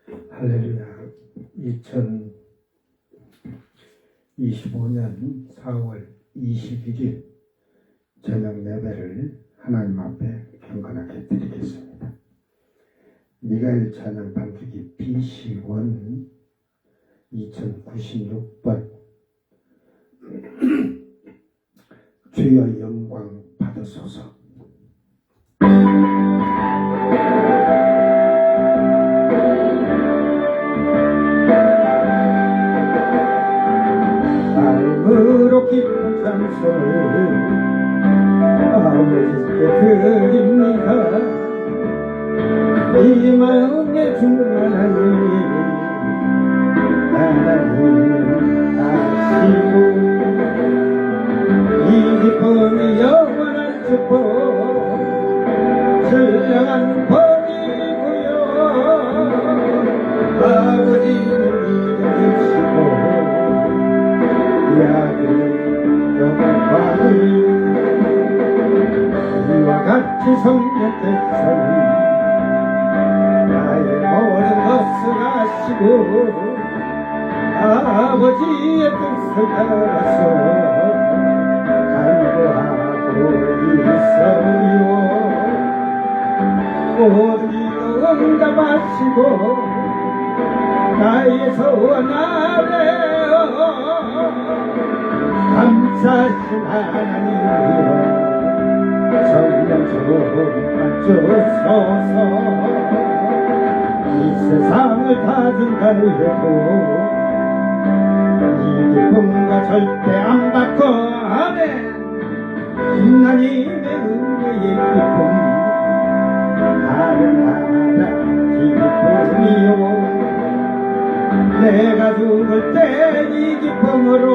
할렐루야. 2025년 4월 21일 저녁 예배를 하나님 앞에 경건하게 드리겠습니다. 미가엘 찬양 반주기 BC1 2096번 주여 영광 받으소서. 마음으로 깊은 찬송을 아버지께 드립니다. 이 마음에 충만한 일 하나님은 아시고 이 기쁨이 영원한 축복 신령한 복이고요. 아버지는 믿어주시고 이 아들 영광을 이와 같이 성령께서는 나의 모든 것을 아시고 아버지의 뜻을 따라서 간구하고 있어요. 모든 일도 응답하시고 나의 소원 아래요. 감사하신 하나님이여 성령 좀 주소서. 이 세상을 다 준다해도 이 기쁨과 절대 안 바꿔. 아멘. 하나님의 은혜의 기쁨 다른 나라 기쁨이요. 내가 죽을 때 이 기쁨으로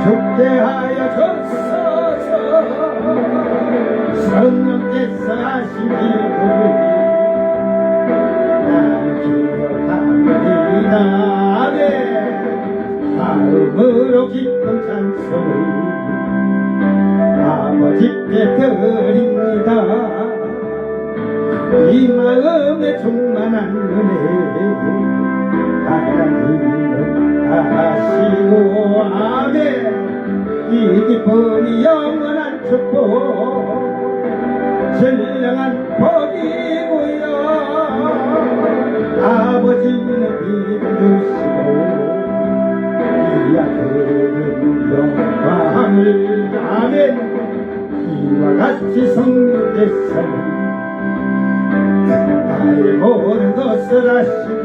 죽게 하여 줬소서. 성령께서 하신 기쁨을 기억합니다. 아멘. 마음으로 기쁜 찬송을 아버지께 드립니다. 이 마음에 충만한 은혜 하나님은 아시고 아멘. 이 기쁨이 영원한 축복 신령한 복이고요. 아버지는 믿어주시고 이 아들은 영광을 아멘. 이와 같이 성령께서는 나의 모든 것을 아시고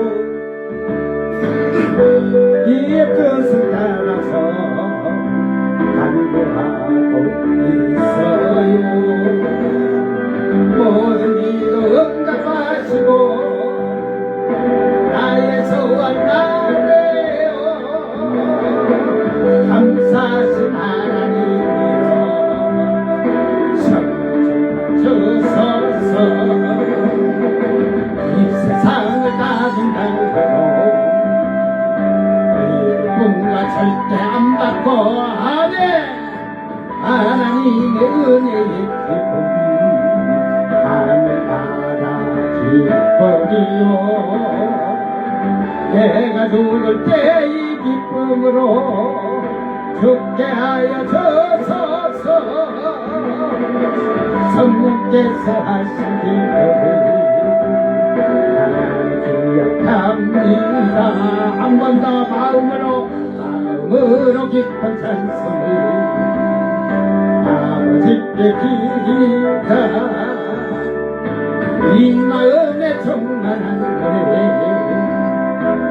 이의 뜻을 따라서 간구하고 있어요. 모든 일도 응답하시고 나의 소원 아래요. 감사하신 하나님이여 성령 주소서. 이 세상을 다 준다고 이 꿈과 절대 안 바꿔. 아멘. 하나님의 은혜의 기쁨 하늘나라 기쁨이요. 내가 죽을 때 이 기쁨으로 죽게 하여 주소서. 성령께서 하신 기쁨을 기억합니다. 한 번 더 마음으로 깊은 찬송을 아버지께 드립니다. 이 마음에 충만한 은혜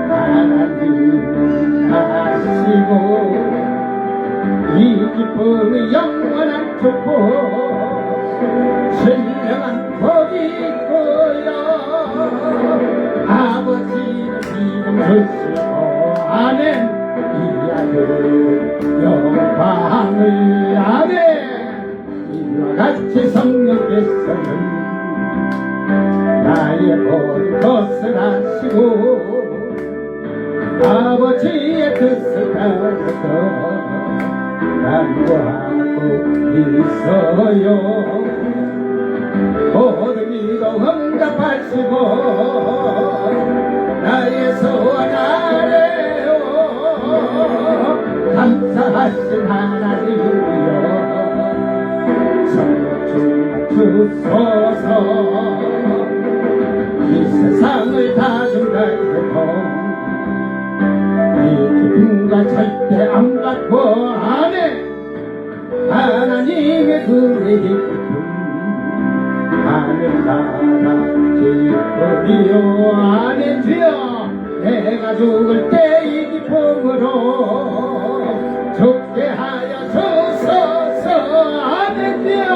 하나님은 아시고 이 기쁨이 영원한 축복 신령한 복이 있고요. 아버지는 믿음 주시고 아멘. 이 아들 영광을 아멘. 이와 같이 성령께서는 나의 모든 것을 아시고 아버지의 뜻을 따라서 간구하고 있어요. 모든 일도 응답하시고 하신 하나님이여 성령 주소서 이 세상을 다스리고 이 기쁨과 절대 안 받고 안에 하나님의 그의 기쁨 하늘나라 기쁨이요 안에 주여 내가 죽을 때 이 기쁨으로 죽게 하여 주소서 안에 주여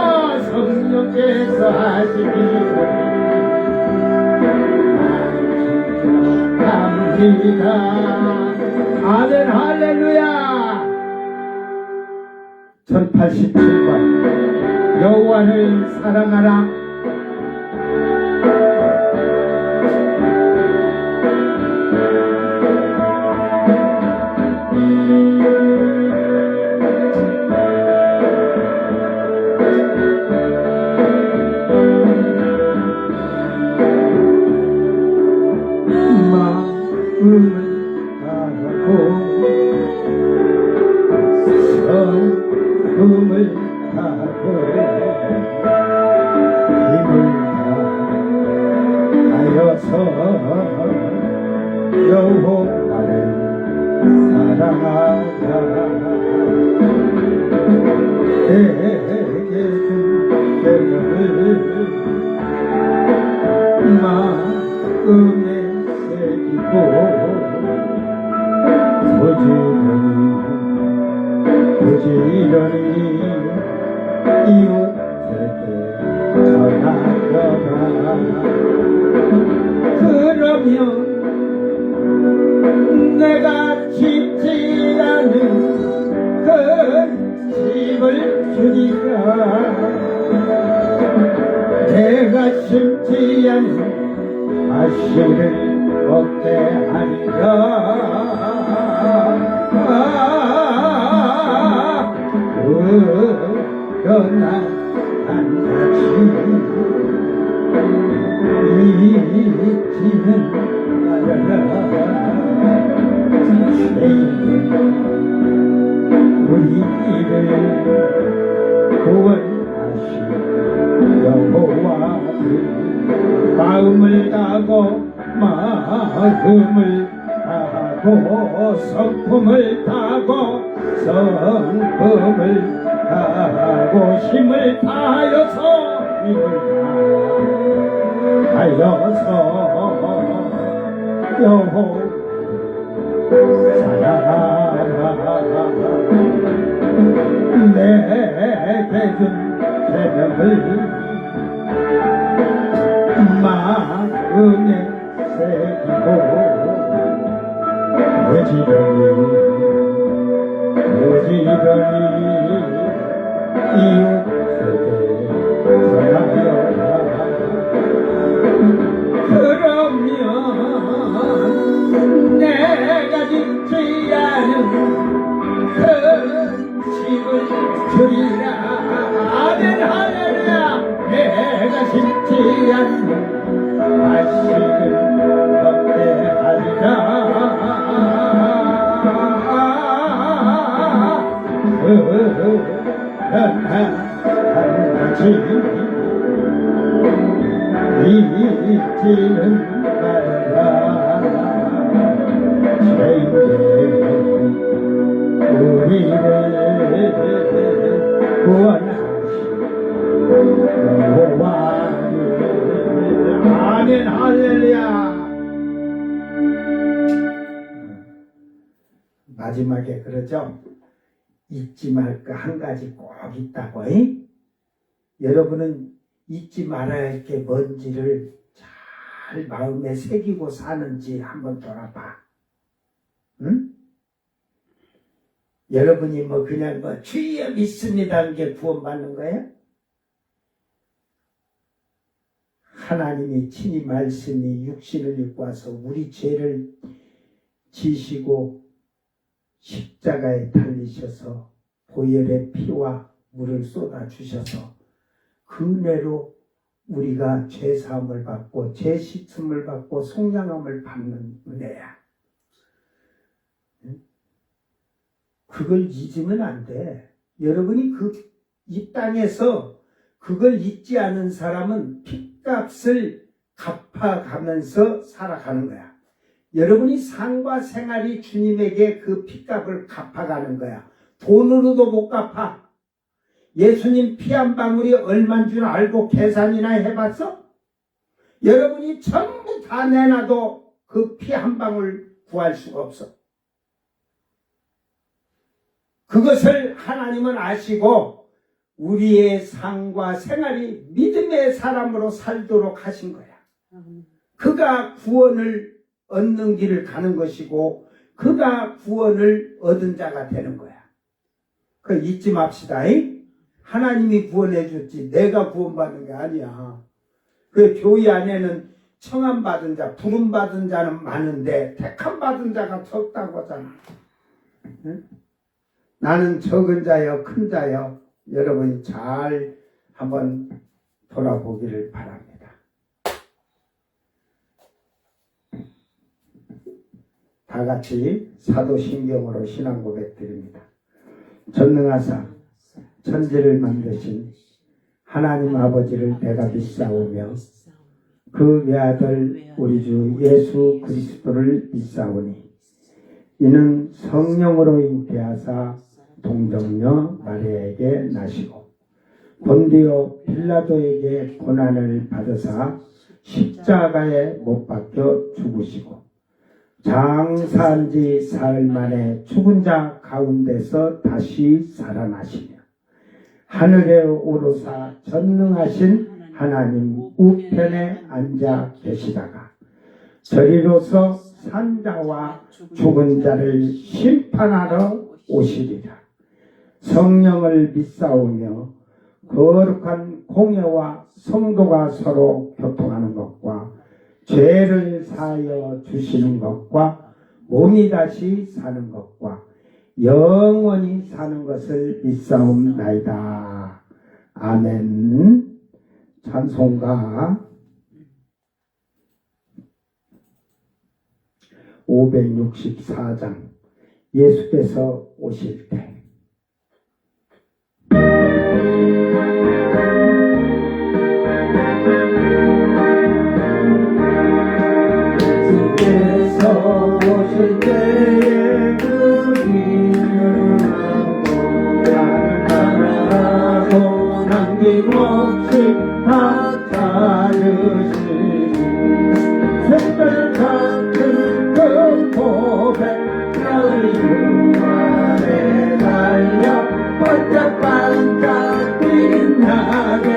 성령께서 하시기를 감사합니다. 아멘 할렐루야. 1087번 여호와를 사랑하라. 마음을 다하고 힘을 다하여서 여호와를 사랑하라. 내게 준 계명을 마음에 새기고 부지런히 이웃에게 전하여라. 그러면 내가 짓지 않은 그 집을 주리라. 내가 심지 않은 아씨를 먹게 하리라. 그러나 한가지 잊지는 말아라. 우리를 구원하신 여호와를 마음을 다하고 마음을 다하고 성품을 다하고 성품을 다하고 힘을 다하여서 여호와를 사랑하라. 내게 준 계명을 마음에 새기고 부지런히 이웃에게 전하여라. 그러면 내가 짓지 않은 그 집을 주리라. 아멘 할렐루야. 내가 심지 않는 아식을 먹게 하리라. 한가지 잊지는 말라. 죄인된 우리를 구원하신 여호와를. 아멘 할렐루야. 마지막에 그러죠. 잊지 말 거 한 가지 꼭 있다고. 여러분은 잊지 말아야 할 게 뭔지를 잘 마음에 새기고 사는지 한번 돌아봐. 응? 여러분이 뭐 그냥 뭐 주여 믿습니다는 게 구원받는 거예요? 하나님이 친히 말씀이 육신을 입고 와서 우리 죄를 지시고 십자가에 달리셔서 보혈의 피와 물을 쏟아주셔서 그 은혜로 우리가 죄사함을 받고 죄씻음을 받고 속량함을 받는 은혜야. 그걸 잊으면 안 돼. 여러분이 이 땅에서 그걸 잊지 않은 사람은 핏값을 갚아가면서 살아가는 거야. 여러분이 삶과 생활이 주님에게 그 핏값을 갚아가는 거야. 돈으로도 못 갚아. 예수님 피 한 방울이 얼마인 줄 알고 계산이나 해봤어? 여러분이 전부 다 내놔도 그 피 한 방울 구할 수가 없어. 그것을 하나님은 아시고 우리의 삶과 생활이 믿음의 사람으로 살도록 하신 거야. 그가 구원을 얻는 길을 가는 것이고 그가 구원을 얻은 자가 되는 거야. 그 잊지 맙시다. 하나님이 구원해 줬지 내가 구원받는 게 아니야. 그 교회 안에는 청함받은 자, 부름받은 자는 많은데 택함받은 자가 적다고 하잖아. 응? 나는 적은 자여 큰 자여. 여러분이 잘 한번 돌아보기를 바랍니다. 다 같이 사도신경으로 신앙 고백 드립니다. 전능하사 천지를 만드신 하나님 아버지를 내가 믿사오며 그 외아들 우리 주 예수 그리스도를 믿사오니 이는 성령으로 잉태하사 동정녀 마리아에게 나시고 본디오 빌라도에게 고난을 받으사 십자가에 못 박혀 죽으시고 장사한 지 사흘 만에 죽은 자 가운데서 다시 살아나시며 하늘에 오르사 전능하신 하나님 우편에 앉아 계시다가 저리로서 산자와 죽은 자를 심판하러 오시리라. 성령을 믿사오며 거룩한 공예와 성도가 서로 교통하는 것과 죄를 사하여 주시는 것과 몸이 다시 사는 것과 영원히 사는 것을 믿사옵나이다. 아멘. 찬송가 564장 예수께서 오실 때 예수께서 오실 때에 그 길을 하고 나를 따라가고 남김없이 다 찾으시니 색깔 같은 그 고백 너희 눈안에 달려 반짝반짝 빛나게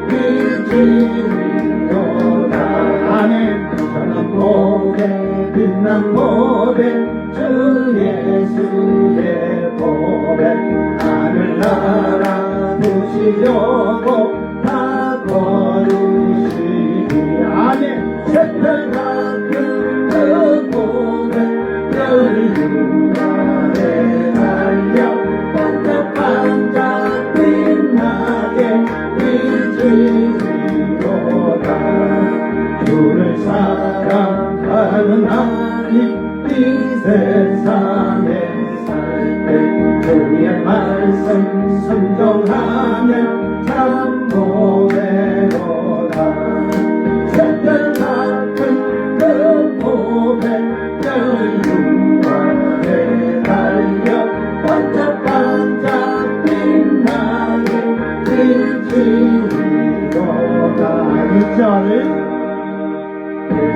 비치리로다. 아멘. 저는 고백 빛난 고백 주 예수의 고백 하늘나라 두시려고 다 거두시리. 아멘. 새별 같은 그 고백 너희 눈안에 달려 반짝반짝 빛나게 비치리로다. 주를 사랑하는 하나님 이 세상에 살 때 주의 말씀 순종하면 참 보배로다. 새별 같은 그 고백 너희 눈안에 달려 반짝반짝 빛나게 비치리로다. 이절을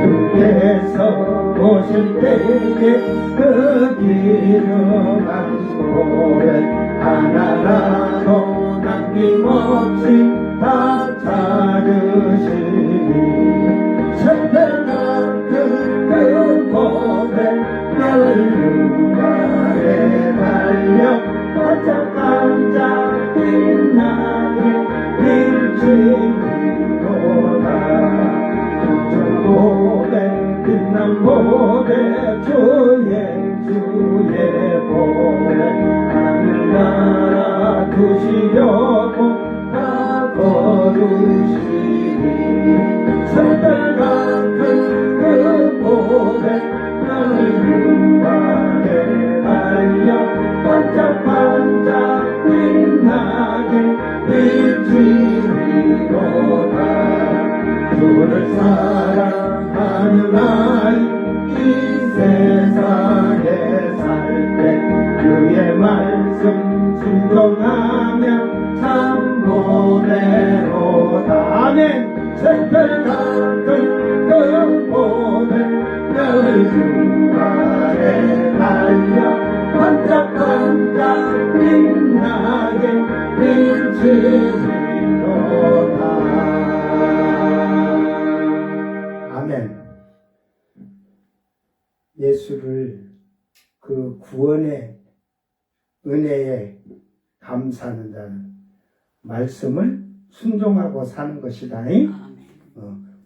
주께서 오실 때에 그 기름한 고백 하나라도 남김없이 다 찾으시니 새별 같은 그 고백 너희 눈안에 달려 반짝반짝 빛나게 비치리로다. 고백 빛난 고백 주의 고백 하늘나라 두시려고 다 거두시니 새별 같은 그 고백 너희 눈안에 달려 반짝 나이 이 세상에 살 때 주의 말씀 순종하며 참 보배로다. 아멘. 새별 같은 그 보배 늘 주 아래 달려 반짝반짝 빛나게 비치리로다. 아멘. 예수를 그 구원의 은혜에 감사하는 자는 말씀을 순종하고 사는 것이다.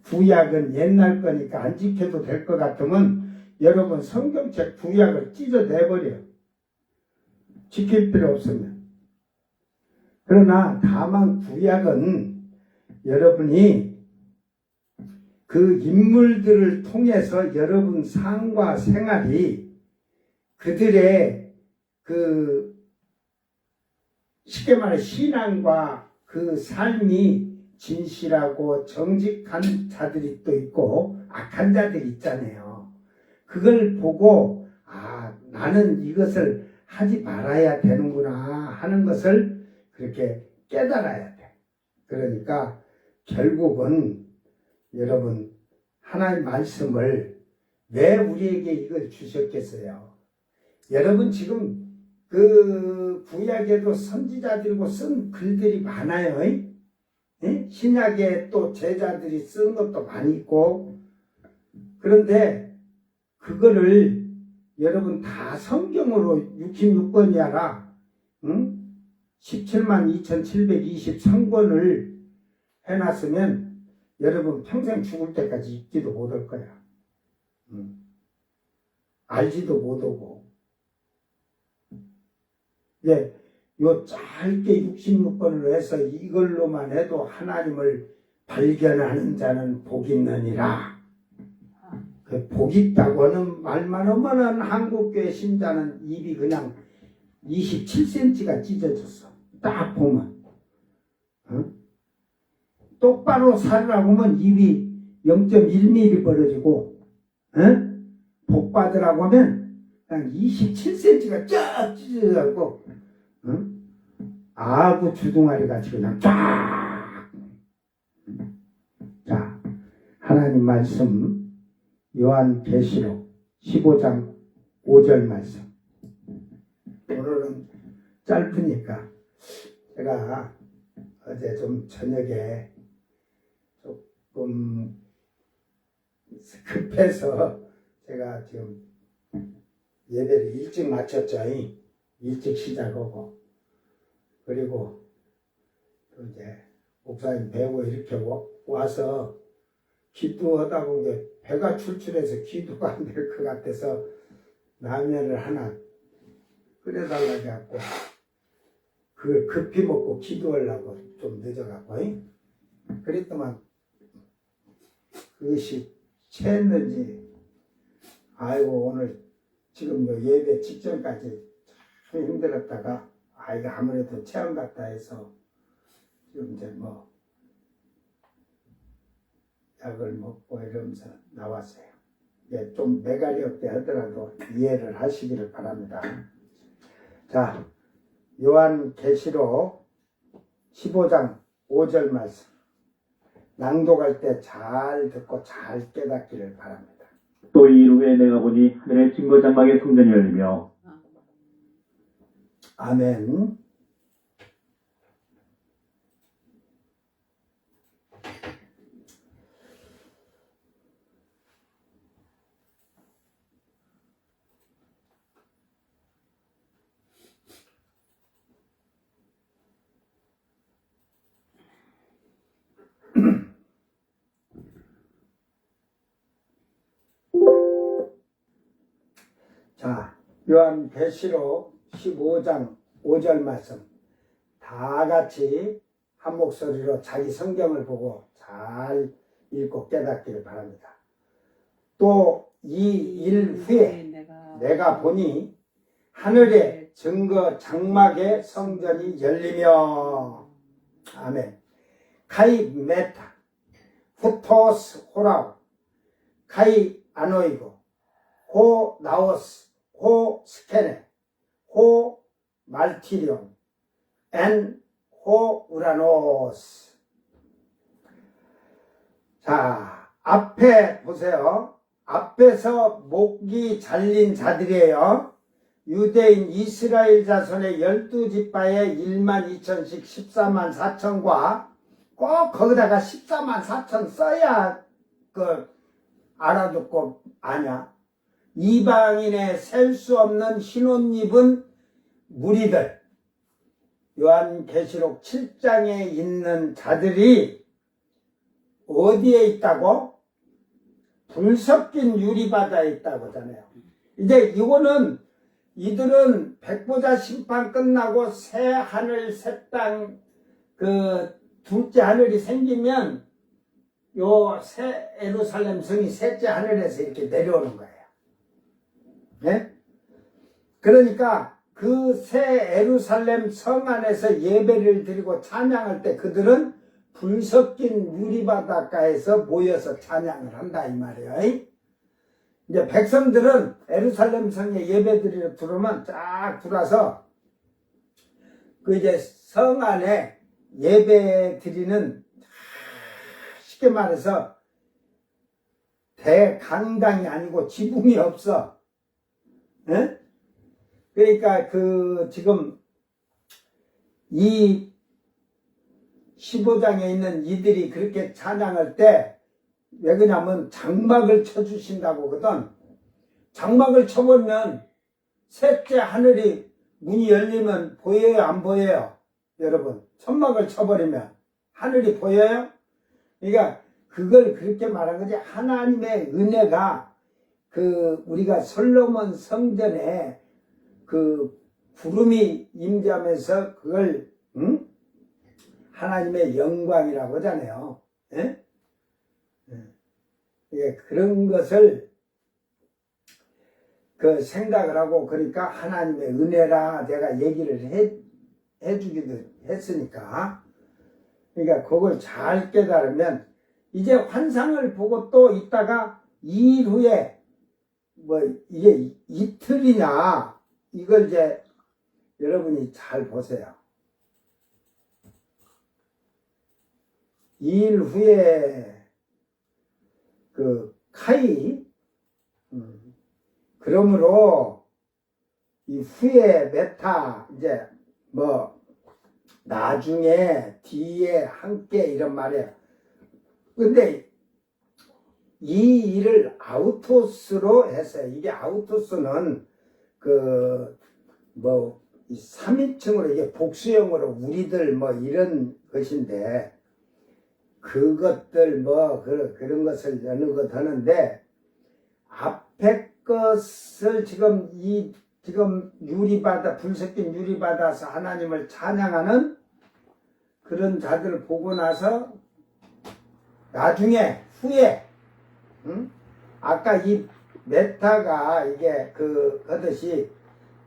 구약은 옛날 거니까 안 지켜도 될 것 같으면 여러분 성경책 구약을 찢어내버려. 지킬 필요 없으면. 그러나 다만 구약은 여러분이 그 인물들을 통해서 여러분 삶과 생활이 그들의 그 쉽게 말해 신앙과 그 삶이 진실하고 정직한 자들이 또 있고 악한 자들이 있잖아요. 그걸 보고 아 나는 이것을 하지 말아야 되는구나 하는 것을 그렇게 깨달아야 돼. 그러니까 결국은 여러분 하나님 말씀을 왜 우리에게 이걸 주셨겠어요? 여러분 지금 그 구약에도 선지자들이고 쓴 글들이 많아요. 예? 신약에 또 제자들이 쓴 것도 많이 있고 그런데 그거를 여러분 다 성경으로 66권이라 응? 17만 2723권을 해놨으면 여러분 평생 죽을 때까지 읽지도 못할 거야. 알지도 못하고. 예, 요 짧게 66권을 해서 이걸로만 해도 하나님을 발견하는 자는 복이 있느니라. 그 복 있다고 하는 말만 하면은 한국교회 신자는 입이 그냥 27cm가 찢어졌어. 딱 보면. 어? 똑바로 살으라고 하면 입이 0.1mm 벌어지고, 어? 복 받으라고 하면 그냥 27cm가 쫙 찢어져가지고, 어? 아구 주둥아리 같이 그냥 쫙. 자, 하나님 말씀, 요한계시록 15장 5절 말씀. 오늘은 짧으니까 제가 어제 좀 저녁에 조금 급해서 제가 지금 예배를 일찍 마쳤죠. 일찍 시작하고 그리고 또 이제 목사님 배우고 이렇게 와서 기도하다 보니 배가 출출해서 기도가 안 될 것 같아서 라면을 하나 끓여달라고 해갖고 그걸 급히 먹고 기도하려고 좀 늦어갖고 그랬더만 그것이 체했는지 아이고 오늘 지금 예배 직전까지 참 힘들었다가 이거 아무래도 체한 것 같다 해서 지금 이제 약을 먹고 이러면서 나왔어요. 예, 좀 매갈이 없게 하더라도 이해를 하시기를 바랍니다. 자, 요한계시록 15장 5절 말씀 낭독할 때 잘 듣고 잘 깨닫기를 바랍니다. 또 이후에 내가 보니 하늘의 증거 장막의 성전이 열리며 아멘. 자, 요한계시록 15장 5절 말씀 다 같이 한 목소리로 자기 성경을 보고 잘 읽고 깨닫기를 바랍니다. 또 이 일 후에 내가 보니 하늘의 증거 장막의 성전이 열리며 아멘. 카이 메타 후토스 호라우 카이 아노이고, 호 나오스, 호 스케네, 호 말티리온, 엔 호 우라노스. 자, 앞에 보세요. 앞에서 목이 잘린 자들이에요. 유대인 이스라엘 자손의 12지파의 12,000씩 14만 4천과 꼭 거기다가 14만 4천 써야 알아듣고 아냐. 이방인의 셀 수 없는 흰옷 입은 무리들, 요한계시록 7장에 있는 자들이 어디에 있다고? 불 섞인 유리바다에 있다고 하잖아요. 이제 이들은 백보자 심판 끝나고 새 하늘 새 땅 둘째 하늘이 생기면 요 새 예루살렘 성이 셋째 하늘에서 이렇게 내려오는 거예요. 네? 그러니까 그 새 예루살렘 성 안에서 예배를 드리고 찬양할 때 그들은 불 섞인 유리바닷가에서 모여서 찬양을 한다 이 말이에요. 이제 백성들은 예루살렘 성에 예배 드리러 들어오면 쫙 들어와서 그 이제 성 안에 예배 드리는, 쉽게 말해서 대강당이 아니고 지붕이 없어. 예? 그러니까 지금 이 15장에 있는 이들이 그렇게 찬양할 때 왜 그러냐면 장막을 쳐주신다고 하거든. 장막을 쳐보면 셋째 하늘이 문이 열리면 보여요 안 보여요? 여러분, 천막을 쳐버리면 하늘이 보여요? 그러니까 그걸 그렇게 말한 거지. 하나님의 은혜가 우리가 솔로몬 성전에 구름이 임재하면서 그걸 하나님의 영광이라고 하잖아요. 예? 예, 그런 것을 생각을 하고, 그러니까 하나님의 은혜라 내가 얘기를 해주기도 했으니까, 그러니까 그걸 잘 깨달으면 이제 환상을 보고 또 있다가 2일 후에 이게 이틀이냐, 이걸 이제 여러분이 잘 보세요. 2일 후에 카이, 그러므로 이 후에 메타, 이제 나중에, 뒤에, 함께 이런 말이에요. 근데 이 일을 아우토스로 했어요. 이게 아우토스는 이 3인칭으로 이게 복수형으로 우리들 이런 것인데, 그것들 그런 것을 여느 것 하는데, 앞에 것을 지금 유리바다, 불 섞인 유리바다에서 하나님을 찬양하는 그런 자들을 보고 나서 나중에 후에, 아까 이 메타가 이게 하듯이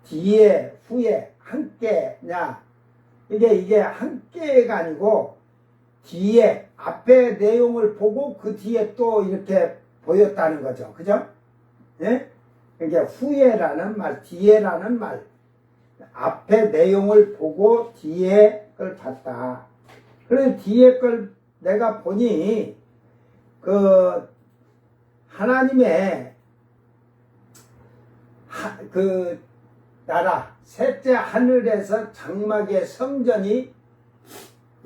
뒤에 후에 함께냐, 이게 함께가 아니고 뒤에 앞에 내용을 보고 그 뒤에 또 이렇게 보였다는 거죠. 그죠? 예? 그러니까 후에라는 말, 뒤에라는 말, 앞에 내용을 보고 뒤에 걸 봤다. 그래서 뒤에 걸 내가 보니 하나님의 나라 셋째 하늘에서 장막의 성전이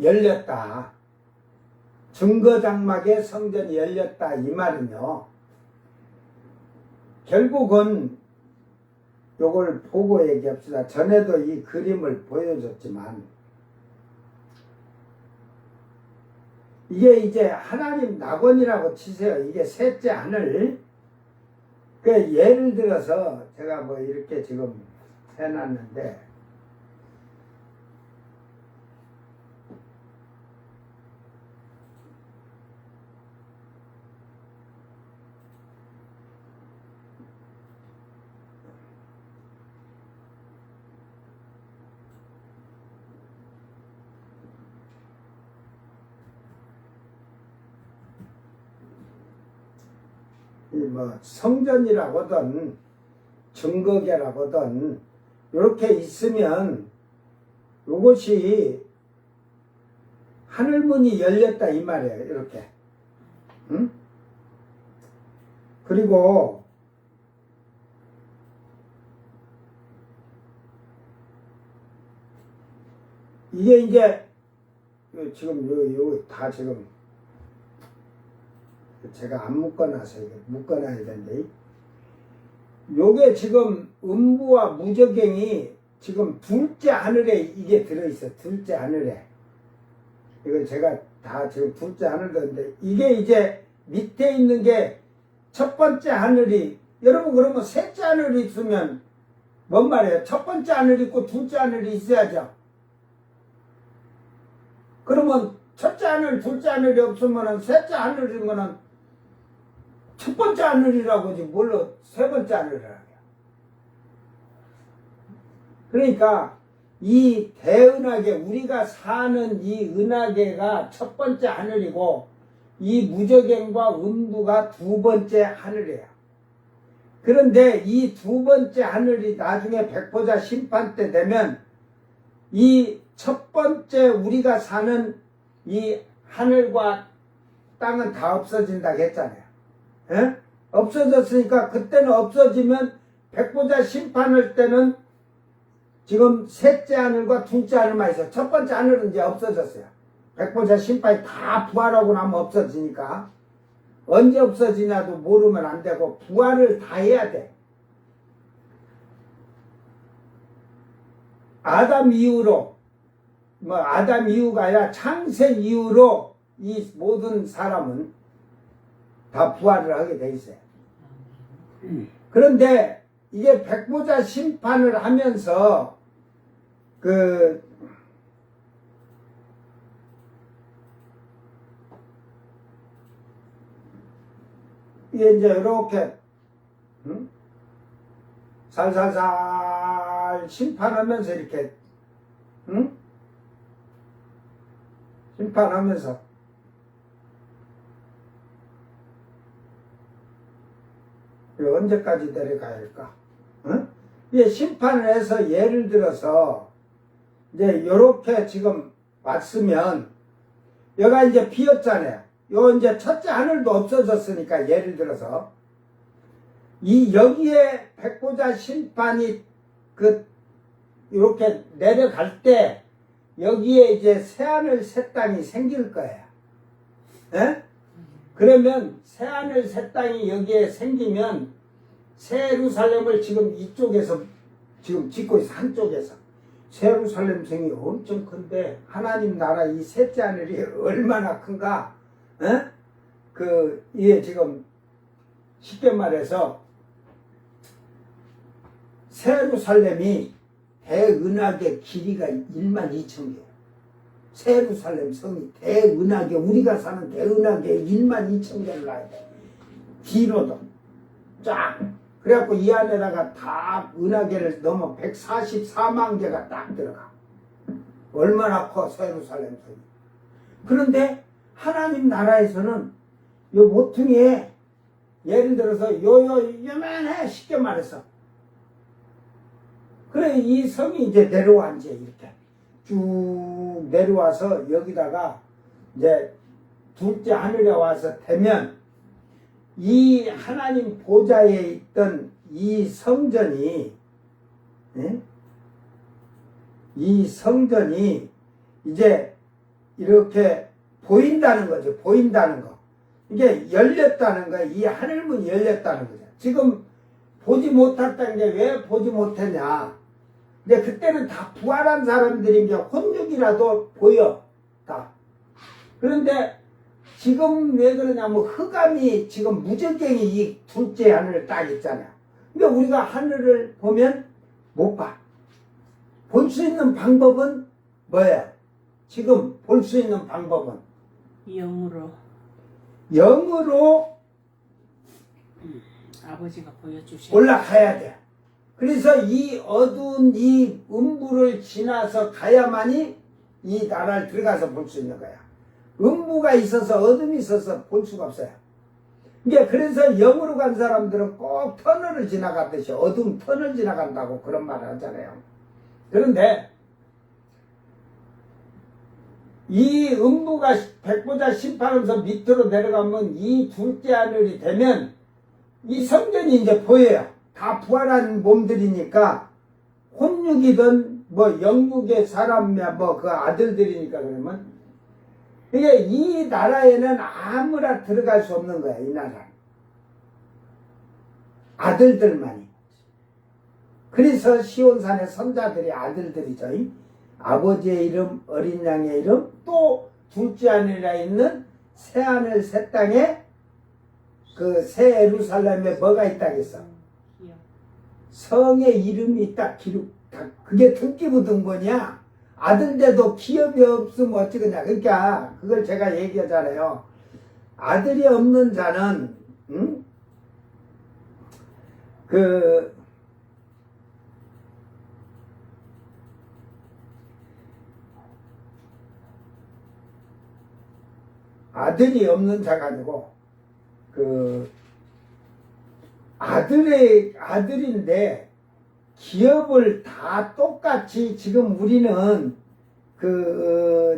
열렸다. 증거장막의 성전이 열렸다 이 말은요, 결국은 요걸 보고 얘기합시다. 전에도 이 그림을 보여줬지만 이게 이제 하나님 낙원이라고 치세요. 이게 셋째 하늘. 예를 들어서 제가 이렇게 지금 해놨는데, 뭐 성전이라거든 증거계라거든 이렇게 있으면 요것이 하늘문이 열렸다 이 말이에요. 이렇게. 응? 그리고 이게 이제 지금 요 다 지금 제가 안 묶어놔서 이거 묶어놔야 되는데 요게 지금 음부와 무저갱이 지금 둘째 하늘에 이게 들어있어. 둘째 하늘에. 이건 제가 다 지금 둘째 하늘 들었는데 이게 이제 밑에 있는 게 첫 번째 하늘이 여러분 그러면 셋째 하늘이 있으면 뭔 말이에요? 첫 번째 하늘이 있고 둘째 하늘이 있어야죠. 그러면 첫째 하늘, 둘째 하늘이 없으면은 셋째 하늘이면은 첫 번째 하늘이라고지 뭘로 세 번째 하늘이라고. 그러니까 이 대은하계 우리가 사는 이 은하계가 첫 번째 하늘이고 이 무저갱과 음부가 두 번째 하늘이에요. 그런데 이 두 번째 하늘이 나중에 백보자 심판 때 되면 이 첫 번째 우리가 사는 이 하늘과 땅은 다 없어진다고 했잖아요. 에? 없어졌으니까 그때는 없어지면 백보자 심판할 때는 지금 셋째 하늘과 둘째 하늘만 있어요. 첫 번째 하늘은 이제 없어졌어요. 백보자 심판이 다 부활하고 나면 없어지니까 언제 없어지냐도 모르면 안 되고 부활을 다 해야 돼. 아담 이후로 뭐 아담 이후가 아니라 창세 이후로 이 모든 사람은 다 부활을 하게 돼 있어요. 그런데 이게 백보자 심판을 하면서 이게 이제 이렇게 살살살 심판하면서 이렇게 심판하면서 언제까지 내려가야 할까? 이게 심판을 해서 예를 들어서 이제 요렇게 지금 왔으면 여기가 이제 비었잖아요. 요 이제 첫째 하늘도 없어졌으니까 예를 들어서 이 여기에 백보자 심판이 이렇게 내려갈 때 여기에 이제 새하늘 새 땅이 생길 거예요. 에? 그러면 새하늘 새 땅이 여기에 생기면 새 예루살렘을 지금 이쪽에서 지금 짓고 있어. 한쪽에서 새 예루살렘 성이 엄청 큰데 하나님 나라 이 셋째 하늘이 얼마나 큰가? 에? 이게 지금 쉽게 말해서 새 예루살렘이 대은하계 길이가 12,000개. 새 예루살렘 성이 대은하계 우리가 사는 대은하계 12,000개를 놔야 돼. 뒤로도 쫙. 그래갖고 이 안에다가 다 은하계를 넘어 144만 개가 딱 들어가. 얼마나 커 새 예루살렘 성이. 그런데 하나님 나라에서는 요 모퉁이에 예를 들어서 요만해 쉽게 말해서 그래 이 성이 이제 내려와 이제 이렇게 쭉 내려와서 여기다가 이제 둘째 하늘에 와서 되면 이 하나님 보좌에 있던 이 성전이 이 성전이 이제 이렇게 보인다는 거죠. 보인다는 거. 이게 열렸다는 거야. 이 하늘문이 열렸다는 거죠. 지금 보지 못했다는 게 왜 보지 못했냐. 근데 그때는 다 부활한 사람들이 이제 혼육이라도 보여. 다. 그런데 지금 왜 그러냐면 흑암이 지금 무저갱이 이 둘째 하늘을 딱 있잖아요. 그러니까 우리가 하늘을 보면 못 봐. 볼 수 있는 방법은 뭐예요? 지금 볼 수 있는 방법은 영으로 아버지가 보여주신 올라가야 돼. 그래서 이 어두운 이 음부를 지나서 가야만이 이 나라를 들어가서 볼 수 있는 거야. 음부가 있어서 어둠이 있어서 볼 수가 없어요. 이게 그래서 영으로 간 사람들은 꼭 터널을 지나가듯이 어두운 터널 지나간다고 그런 말을 하잖아요. 그런데 이 음부가 백보자 심판하면서 밑으로 내려가면 이 둘째 하늘이 되면 이 성전이 이제 보여요. 다 부활한 몸들이니까 혼육이든 뭐 영육의 사람이야 뭐 그 아들들이니까 그러면 이게 이 나라에는 아무나 들어갈 수 없는 거야. 이 나라 아들들만이. 그래서 시온산의 선자들이 아들들이죠. 아버지의 이름, 어린 양의 이름, 또 둘째 하늘에 있는 새 하늘 새 땅에 그 새 예루살렘에 뭐가 있다겠어? 성의 이름이 딱 기록, 그게 등기부 등본이야. 아들인데도 기업이 없으면 어찌겠냐. 그러니까 그걸 제가 얘기하잖아요. 아들이 없는 자는 아들이 없는 자가 아니고 아들인데 기업을 다 똑같이 지금 우리는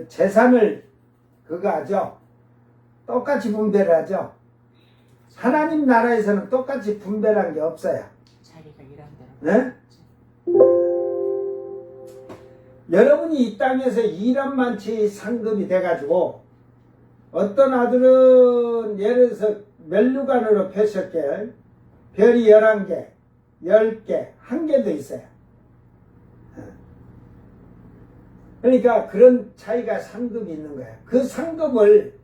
재산을 그거 하죠. 똑같이 분배를 하죠. 하나님 나라에서는 똑같이 분배란 게 없어요. 자기가 일한 대로. 네? 여러분이 이 땅에서 일한 만치 상급이 돼가지고 어떤 아들은 예를 들어서 멸류관으로 펴셨게 별이 11개, 10개, 1개도 있어요. 그러니까 그런 차이가 상급이 있는 거예요. 그 상급을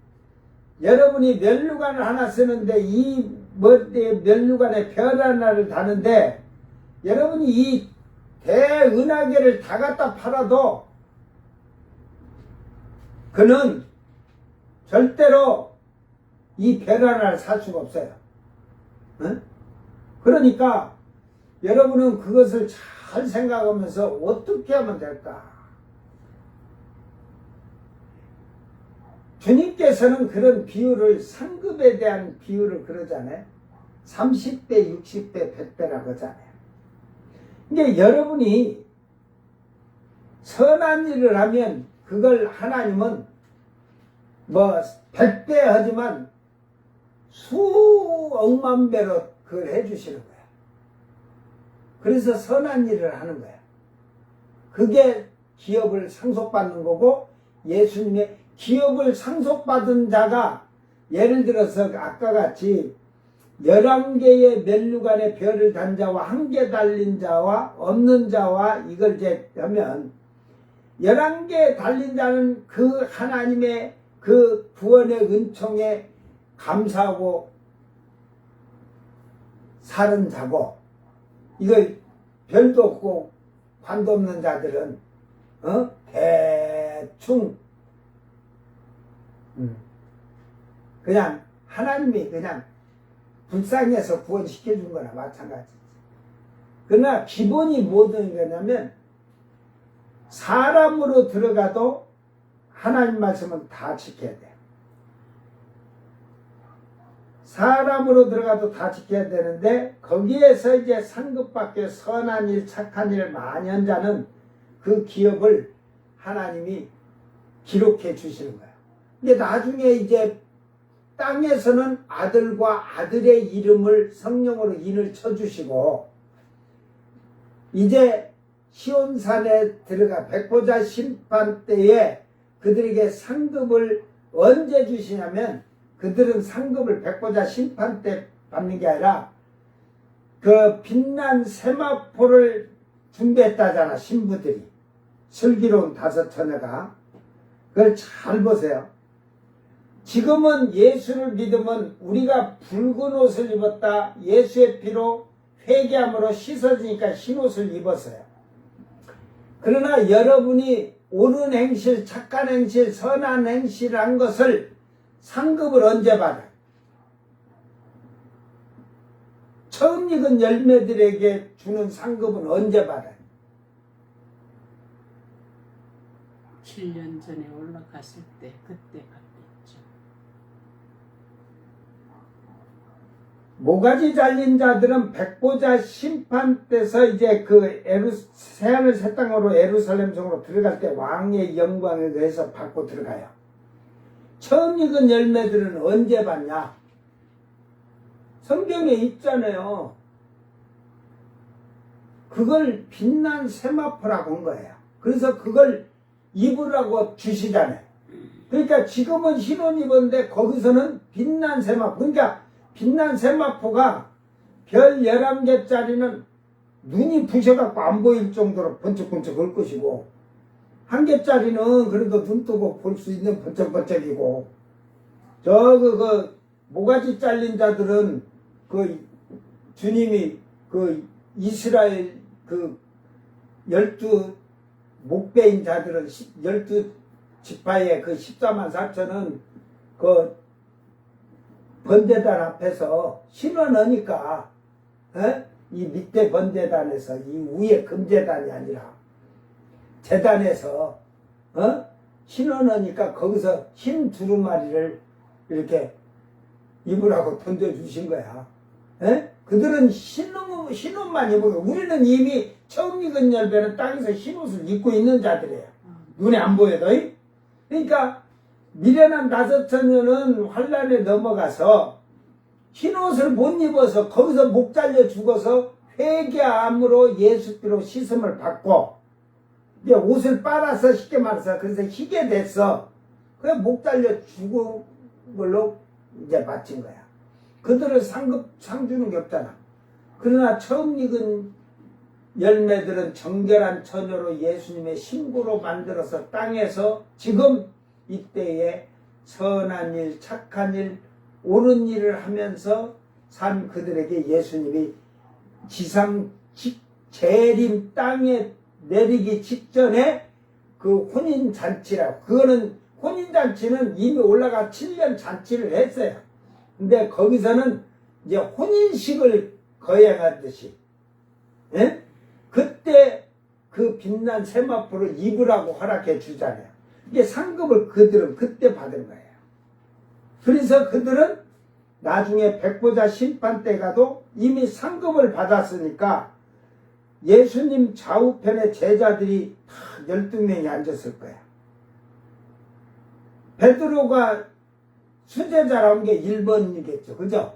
여러분이 멸류관을 하나 쓰는데 이 멸류관에 별 하나를 다는데 여러분이 이 대은하계를 다 갖다 팔아도 그는 절대로 이 별 하나를 살 수가 없어요. 응? 그러니까 여러분은 그것을 잘 생각하면서 어떻게 하면 될까? 주님께서는 그런 비유를 상급에 대한 비유를 그러잖아요. 30배, 60배, 100배라고 하잖아요. 근데 여러분이 선한 일을 하면 그걸 하나님은 뭐 100배 하지만 수억만 배로 그걸 해주시는 거야. 그래서 선한 일을 하는 거야. 그게 기업을 상속받는 거고 예수님의 기업을 상속받은 자가 예를 들어서 아까 같이 11개의 멸류관에 별을 단 자와 1개 달린 자와 없는 자와 이걸 이제 하면 11개 달린 자는 그 하나님의 그 구원의 은총에 감사하고 사는 자고 이걸 별도 없고 관도 없는 자들은 대충 그냥 하나님이 그냥 불쌍해서 구원시켜준 거나 마찬가지지. 그러나 기본이 뭐든 거냐면 사람으로 들어가도 하나님 말씀은 다 지켜야 돼. 사람으로 들어가도 다 지켜야 되는데 거기에서 이제 상급받게 선한 일, 착한 일을 많이 한 자는 그 기업을 하나님이 기록해 주시는 거야. 근데 나중에 이제 땅에서는 아들과 아들의 이름을 성령으로 인을 쳐주시고 이제 시온산에 들어가 백보자 심판 때에 그들에게 상급을 언제 주시냐면 그들은 상급을 백보자 심판 때 받는 게 아니라 그 빛난 세마포를 준비했다잖아. 신부들이 슬기로운 5 처녀가. 그걸 잘 보세요. 지금은 예수를 믿으면 우리가 붉은 옷을 입었다. 예수의 피로 회개함으로 씻어지니까 흰 옷을 입었어요. 그러나 여러분이 옳은 행실, 착한 행실, 선한 행실을 한 것을 상급을 언제 받아요? 처음 익은 열매들에게 주는 상급은 언제 받아요? 7년 전에 올라갔을 때 그때 받겠죠. 모가지 잘린 자들은 백보자 심판 때서 이제 그 새하늘 새 땅으로 예루살렘 성으로 들어갈 때 왕의 영광에 의해서 받고 들어가요. 처음 익은 열매들은 언제 받냐? 성경에 있잖아요. 그걸 빛난 세마포라고 한 거예요. 그래서 그걸 입으라고 주시잖아요. 그러니까 지금은 흰옷 입었는데 거기서는 빛난 세마포. 그러니까 빛난 세마포가 별 11개짜리는 눈이 부셔갖고 안 보일 정도로 번쩍번쩍 할 것이고, 1개짜리는 그래도 눈 뜨고 볼 수 있는 번쩍번쩍이고, 그 모가지 잘린 자들은 그 주님이 그 이스라엘 그 12 목배인 자들은 12지파의 그 14만 4천은 그 번제단 앞에서 신원 넣으니까, 이 밑에 번제단에서 이 위에 금제단이 아니라 제단에서 신원 넣으니까 거기서 흰 두루마리를 이렇게 입으라고 던져주신 거야. 그들은 흰옷만 입고, 우리는 이미 처음 익은 열매는 땅에서 흰옷을 입고 있는 자들이에요. 눈에 안 보여도. 그러니까 미련한 5천년은 환란에 넘어가서 흰옷을 못 입어서 거기서 목 잘려 죽어서 회개함으로 예수께로 씻음을 받고, 이제 옷을 빨아서 쉽게 말해서 그래서 희게 됐어. 그래 목 잘려 죽은 걸로 이제 마친 거야. 그들은 상 주는 게 없잖아. 그러나 처음 익은 열매들은 정결한 처녀로 예수님의 신부로 만들어서 땅에서 지금 이때에 선한 일, 착한 일, 옳은 일을 하면서 산 그들에게 예수님이 지상 재림 땅에 내리기 직전에 그 혼인잔치라고, 그거는 혼인잔치는 이미 올라가 7년 잔치를 했어요. 근데 거기서는 이제 혼인식을 거행하듯이, 그때 그 빛난 세마포를 입으라고 허락해 주잖아요. 이게 상급을 그들은 그때 받은 거예요. 그래서 그들은 나중에 백보자 심판 때 가도 이미 상급을 받았으니까 예수님 좌우편에 제자들이 다 12명이 앉았을 거야. 베드로가 수제자라는 게 1번이겠죠. 그죠?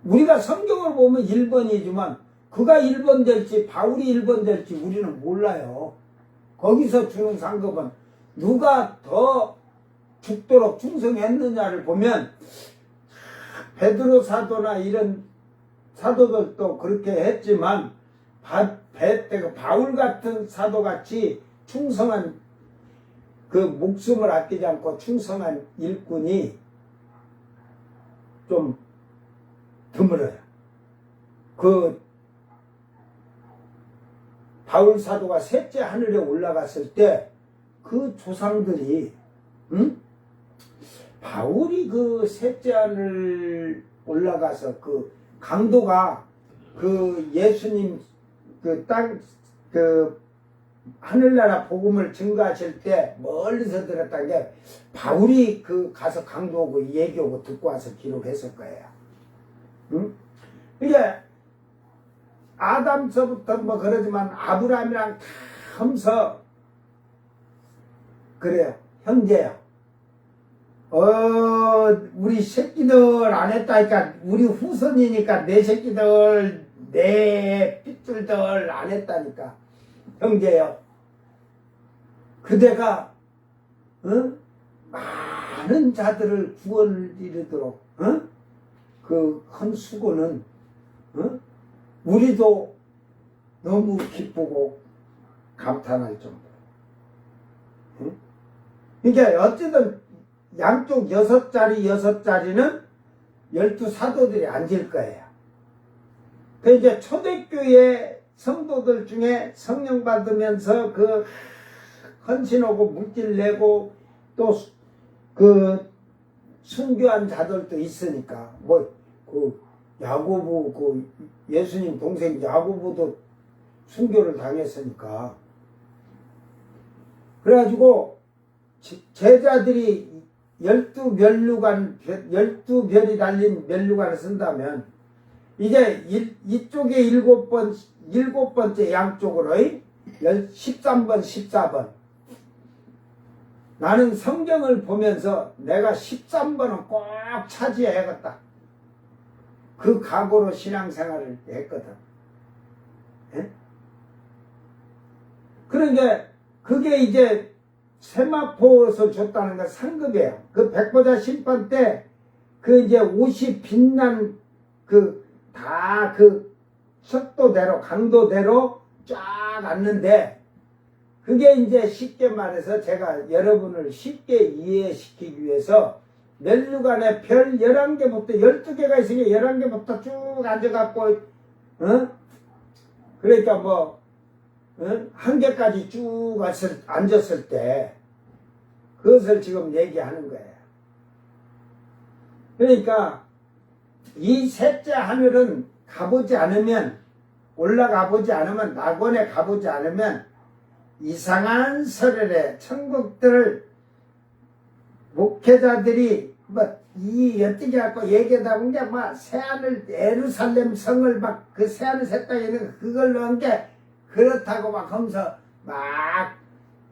우리가 성경을 보면 1번이지만 그가 1번 될지 바울이 1번 될지 우리는 몰라요. 거기서 주는 상급은 누가 더 죽도록 충성했느냐를 보면 베드로 사도나 이런 사도들도 그렇게 했지만 바울 같은 사도같이 충성한 그 목숨을 아끼지 않고 충성한 일꾼이 좀 드물어요. 그 바울 사도가 셋째 하늘에 올라갔을 때 그 조상들이 바울이 그 셋째 하늘 올라가서 그 강도가 그 예수님 그 땅 그 하늘나라 복음을 증거하실 때 멀리서 들었다는 게 바울이 그 가서 강도하고 얘기하고 듣고 와서 기록했을 거예요. 이게 아담서부터 뭐 그러지만 아브라함이랑 다 하면서 그래요. 형제야. 우리 새끼들 안 했다니까, 우리 후손이니까 내 새끼들, 내 핏줄들 안 했다니까. 형제요. 그대가, 많은 자들을 구원을 이루도록, 그 큰 수고는, 우리도 너무 기쁘고 감탄할 정도. 그러니까 어쨌든 양쪽 6자리는 12사도들이 앉을 거예요. 그 이제 초대교회 성도들 중에 성령 받으면서 그 헌신하고 물질 내고 또 그 순교한 자들도 있으니까, 뭐 그 야고보 그 예수님 동생 야고보도 순교를 당했으니까, 그래가지고 제자들이 열두 별이 달린 멸류관을 쓴다면, 이제 이쪽에 일곱 번째 양쪽으로 13번, 14번. 나는 성경을 보면서 내가 13번은 꼭 차지해야겠다. 그 각오로 신앙생활을 했거든. 예? 그러니까 그게 이제 세마포를 줬다는 건 상급이에요. 그 백보자 심판 때 그 이제 옷이 빛난 다 속도대로 강도대로 쫙 왔는데, 그게 이제 쉽게 말해서 제가 여러분을 쉽게 이해시키기 위해서 멸류관에 별 11개부터 12개가 있으니까 11개부터 쭉 앉아갖고 그러니까 한 개까지 쭉 앉았을 때 그것을 지금 얘기하는 거예요. 그러니까 이 셋째 하늘은 가보지 않으면, 올라가 보지 않으면, 낙원에 가보지 않으면 이상한 설에 천국들을 목회자들이 어떻게 갖고 얘기하다 보니 새하늘 예루살렘 성을 그 새하늘 새 땅에 있는 그걸 넣은 게 그렇다고 하면서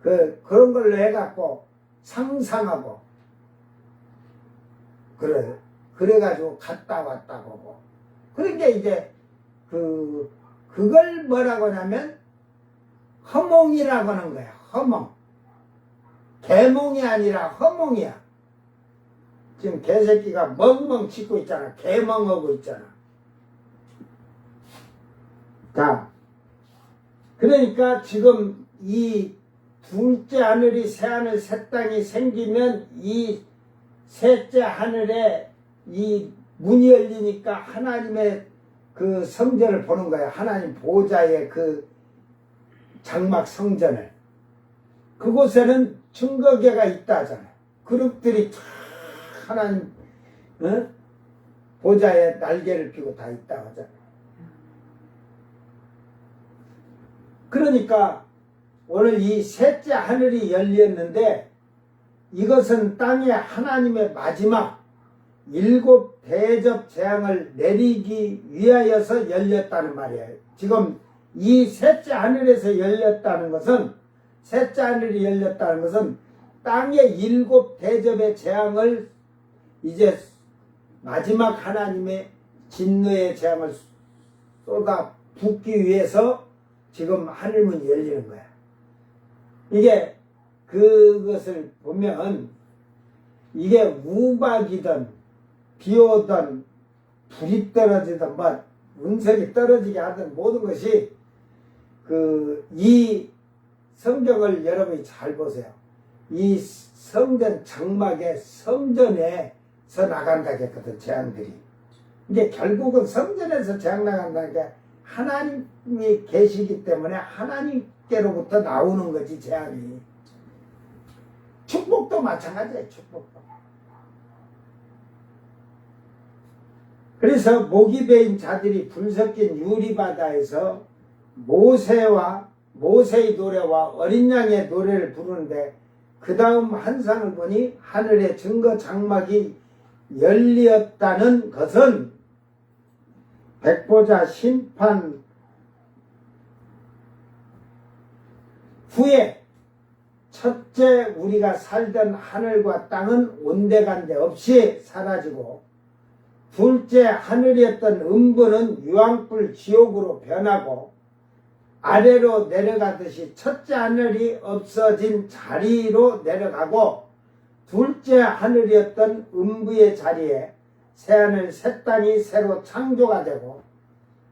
그런 걸로 해갖고 상상하고 그래가지고 갔다 왔다고 뭐. 그러니까 이제 그걸 뭐라고 하냐면 허몽이라고 하는 거야. 허몽. 개몽이 아니라 허몽이야. 지금 개새끼가 멍멍 짖고 있잖아. 개멍하고 있잖아. 자, 그러니까 지금 이 둘째 하늘이 새하늘 새 땅이 생기면 이 셋째 하늘에 이 문이 열리니까 하나님의 그 성전을 보는 거야. 하나님 보좌의 그 장막 성전을. 그곳에는 증거계가 있다 하잖아요. 그룹들이 쫙 하나님 보좌에 날개를 펴고 다 있다 하잖아요. 그러니까 오늘 이 셋째 하늘이 열렸는데, 이것은 땅에 하나님의 마지막 7 대접 재앙을 내리기 위하여서 열렸다는 말이에요. 지금 이 셋째 하늘에서 열렸다는 것은, 셋째 하늘이 열렸다는 것은 땅의 7 대접의 재앙을 이제 마지막 하나님의 진노의 재앙을 쏟아 붓기 위해서 지금 하늘문이 열리는 거야. 이게 그것을 보면 이게 우박이든 비 오든 불이 떨어지든 운석이 떨어지게 하든 모든 것이 이 성경을 여러분이 잘 보세요. 이 성전 장막의 성전에서 나간다 했거든, 재앙들이. 이게 결국은 성전에서 재앙 나간다는 게 하나님이 계시기 때문에 하나님께로부터 나오는 거지, 재앙이. 축복도 마찬가지예요, 축복도. 그래서 목이 베인 자들이 불 섞인 유리바다에서 모세의 노래와 어린 양의 노래를 부르는데, 그 다음 한상을 보니 하늘의 증거 장막이 열렸다는 것은 백보자 심판 후에 첫째 우리가 살던 하늘과 땅은 온데간데 없이 사라지고, 둘째 하늘이었던 음부는 유황불 지옥으로 변하고, 아래로 내려가듯이 첫째 하늘이 없어진 자리로 내려가고, 둘째 하늘이었던 음부의 자리에 새하늘 새 땅이 새로 창조가 되고,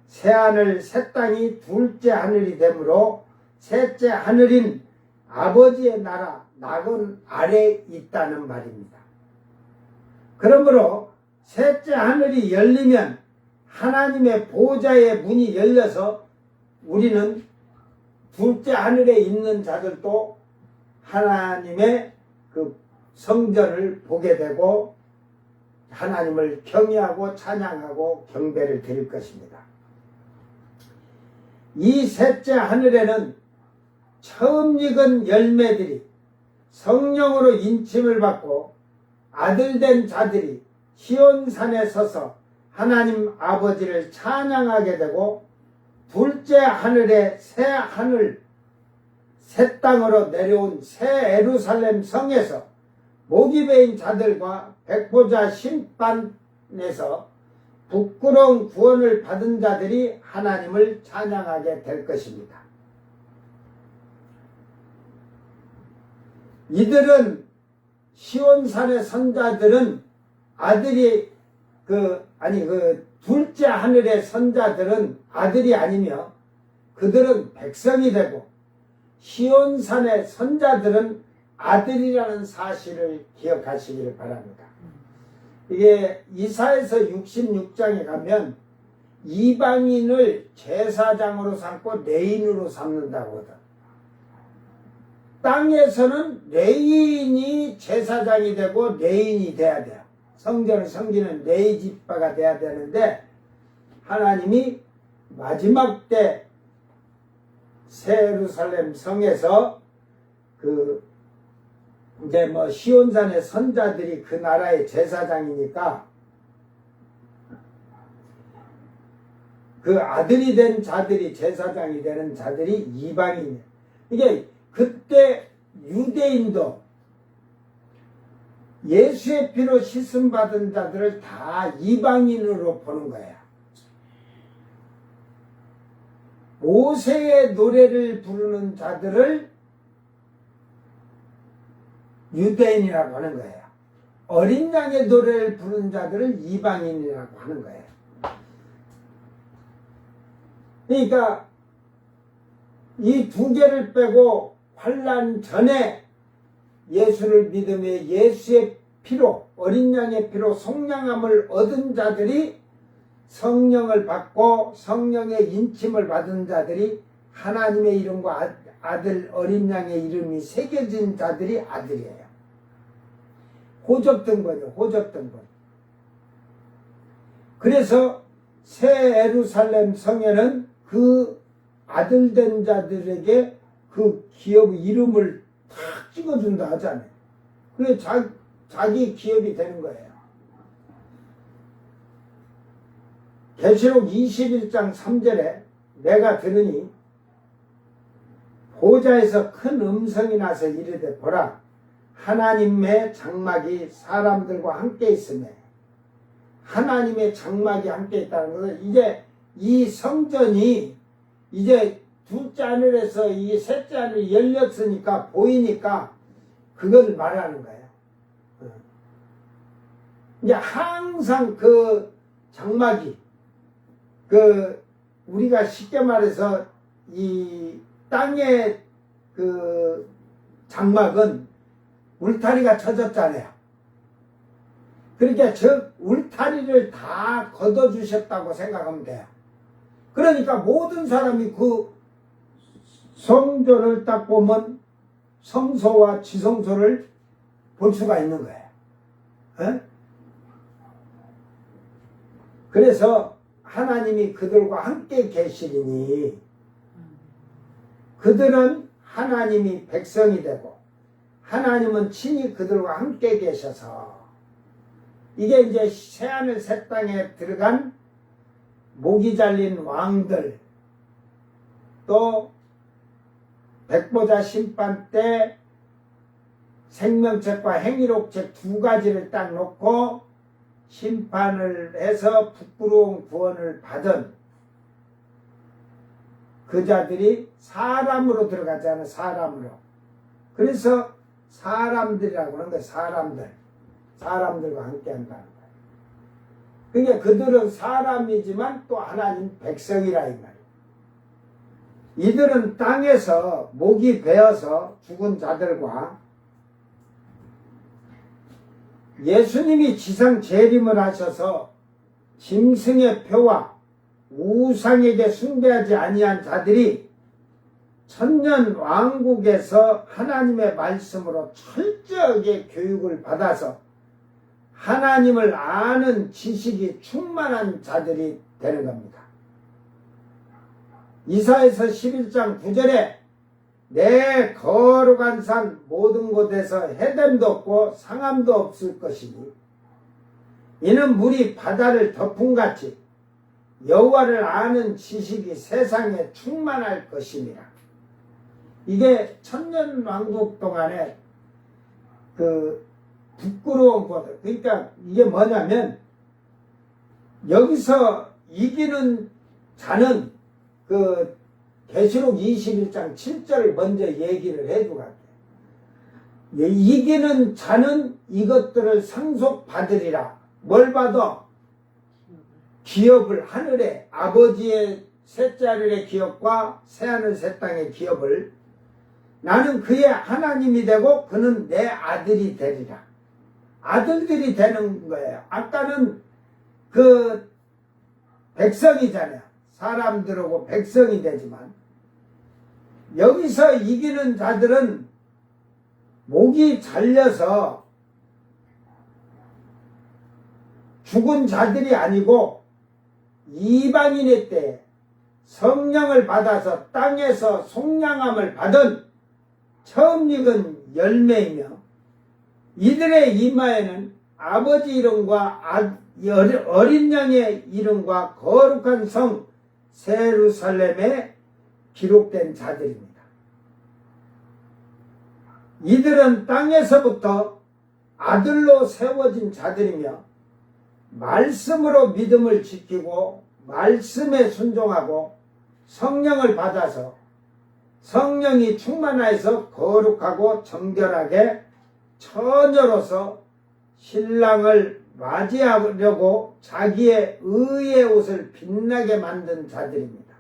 새하늘 새 땅이 둘째 하늘이 되므로 셋째 하늘인 아버지의 나라 낙원 아래에 있다는 말입니다. 그러므로 셋째 하늘이 열리면 하나님의 보좌의 문이 열려서 우리는 둘째 하늘에 있는 자들도 하나님의 그 성전을 보게 되고 하나님을 경외하고 찬양하고 경배를 드릴 것입니다. 이 셋째 하늘에는 처음 익은 열매들이 성령으로 인침을 받고 아들된 자들이 시온산에 서서 하나님 아버지를 찬양하게 되고 둘째 하늘에 새 하늘 새 땅으로 내려온 새 예루살렘 성에서 목이 베인 자들과 백보자 심판에서 부끄러운 구원을 받은 자들이 하나님을 찬양하게 될 것입니다. 이들은 시온산의 선자들은 아들이 둘째 하늘의 선자들은 아들이 아니며 그들은 백성이 되고 시온산의 선자들은 아들이라는 사실을 기억하시기를 바랍니다. 이게 이사야서 66장에 가면 이방인을 제사장으로 삼고 레인으로 삼는다고 하거든. 땅에서는 레인이 제사장이 되고 레인이 돼야 돼요. 성전을 섬기는 레위 지파가 돼야 되는데 하나님이 마지막 때 새 예루살렘 성에서 이제 시온산의 선자들이 그 나라의 제사장이니까 그 아들이 된 자들이 제사장이 되는 자들이 이방인이에요. 이게 그때 유대인도 예수의 피로 씻음 받은 자들을 다 이방인으로 보는 거예요. 모세의 노래를 부르는 자들을 유대인이라고 하는 거예요. 어린 양의 노래를 부르는 자들을 이방인이라고 하는 거예요. 그러니까 이 두 개를 빼고 환난 전에 예수를 믿으며 예수의 피로, 어린 양의 피로 속량함을 얻은 자들이 성령을 받고 성령의 인침을 받은 자들이 하나님의 이름과 아들 어린 양의 이름이 새겨진 자들이 아들이에요. 호접등본이요. 호접등본. 그래서 새 예루살렘 성에는 그 아들된 자들에게 그 기업 이름을 탁 찍어준다 하잖아요. 그게 자기 기업이 되는 거예요. 계시록 21장 3절에 내가 들으니 보좌에서 큰 음성이 나서 이르되 보라 하나님의 장막이 사람들과 함께 있으며 하나님의 장막이 함께 있다는 것은 이제 이 성전이 이제 둘째 하늘에서 이 셋째 하늘이 열렸으니까 보이니까 그걸 말하는 거예요. 이제 항상 그 장막이 우리가 쉽게 말해서 이 땅의 그 장막은 울타리가 쳐졌잖아요. 그러니까 저 울타리를 다 걷어주셨다고 생각하면 돼요. 그러니까 모든 사람이 그 성전을 딱 보면 성소와 지성소를 볼 수가 있는 거예요. 에? 그래서 하나님이 그들과 함께 계시리니 그들은 하나님이 백성이 되고 하나님은 친히 그들과 함께 계셔서 이게 이제 새하늘 새 땅에 들어간 목이 잘린 왕들 또 백보자 심판 때 생명책과 행위록책 두 가지를 딱 놓고 심판을 해서 부끄러운 구원을 받은 그 자들이 사람으로 들어가잖아요. 사람으로. 그래서 사람들이라고 하는 거예요. 사람들과 함께 한다는 거예요. 그러니까 그들은 사람이지만 또 하나님 백성이라 이 말이에요. 이들은 땅에서 목이 베어서 죽은 자들과 예수님이 지상 재림을 하셔서 짐승의 표와 우상에게 숭배하지 아니한 자들이 천년 왕국에서 하나님의 말씀으로 철저하게 교육을 받아서 하나님을 아는 지식이 충만한 자들이 되는 겁니다. 이사야서 11장 9절에 내 거룩한 산 모든 곳에서 해됨도 없고 상함도 없을 것이니 이는 물이 바다를 덮음같이 여호와를 아는 지식이 세상에 충만할 것이니라. 이게 천년왕국 동안에 그 부끄러운 것, 그러니까 이게 뭐냐면 여기서 이기는 자는 그 계시록 21장 7절을 먼저 얘기를 해주고 갈게요. 이기는 자는 이것들을 상속받으리라. 뭘 받아? 기업을, 하늘의 아버지의 셋째 하늘의 기업과 새하늘 새 땅의 기업을 나는 그의 하나님이 되고 그는 내 아들이 되리라. 아들들이 되는 거예요. 아까는 그 백성이잖아요. 사람들하고 백성이 되지만 여기서 이기는 자들은 목이 잘려서 죽은 자들이 아니고 이방인의 때에 성령을 받아서 땅에서 속량함을 받은 처음 익은 열매이며 이들의 이마에는 아버지 이름과 어린 양의 이름과 거룩한 성 세루살렘에 기록된 자들입니다. 이들은 땅에서부터 아들로 세워진 자들이며 말씀으로 믿음을 지키고 말씀에 순종하고 성령을 받아서 성령이 충만하여서 거룩하고 정결하게 처녀로서 신랑을 맞이하려고 자기의 의의 옷을 빛나게 만든 자들입니다.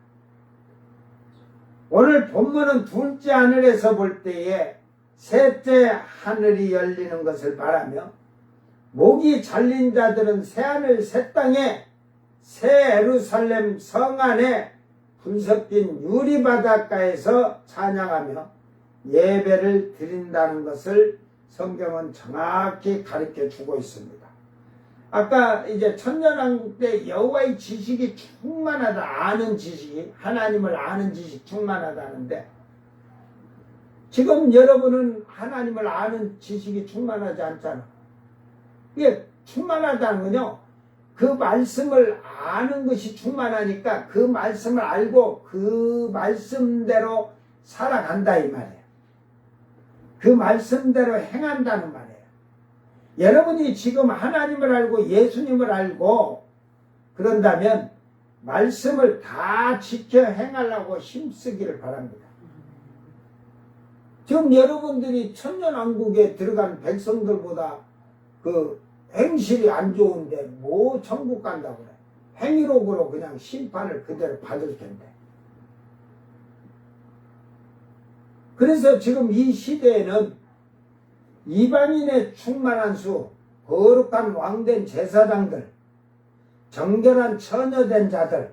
오늘 본문은 둘째 하늘에서 볼 때에 셋째 하늘이 열리는 것을 말하며 목이 잘린 자들은 새하늘 새 땅에 새 예루살렘 성 안에 불섞인 유리바닷가에서 찬양하며 예배를 드린다는 것을 성경은 정확히 가르쳐 주고 있습니다. 아까 이제 천년왕국 때 여호와의 지식이 충만하다, 아는 지식이, 하나님을 아는 지식이 충만하다는데 지금 여러분은 하나님을 아는 지식이 충만하지 않잖아. 이게 충만하다는 건요, 그 말씀을 아는 것이 충만하니까 그 말씀을 알고 그 말씀대로 살아간다 이 말이에요. 그 말씀대로 행한다는 말이에요. 여러분이 지금 하나님을 알고 예수님을 알고 그런다면 말씀을 다 지켜 행하려고 힘쓰기를 바랍니다. 지금 여러분들이 천년왕국에 들어간 백성들보다 그 행실이 안 좋은데 뭐 천국 간다고 그래. 행위록으로 그냥 심판을 그대로 받을 텐데. 그래서 지금 이 시대에는 이방인의 충만한 수, 거룩한 왕된 제사장들, 정결한 처녀된 자들,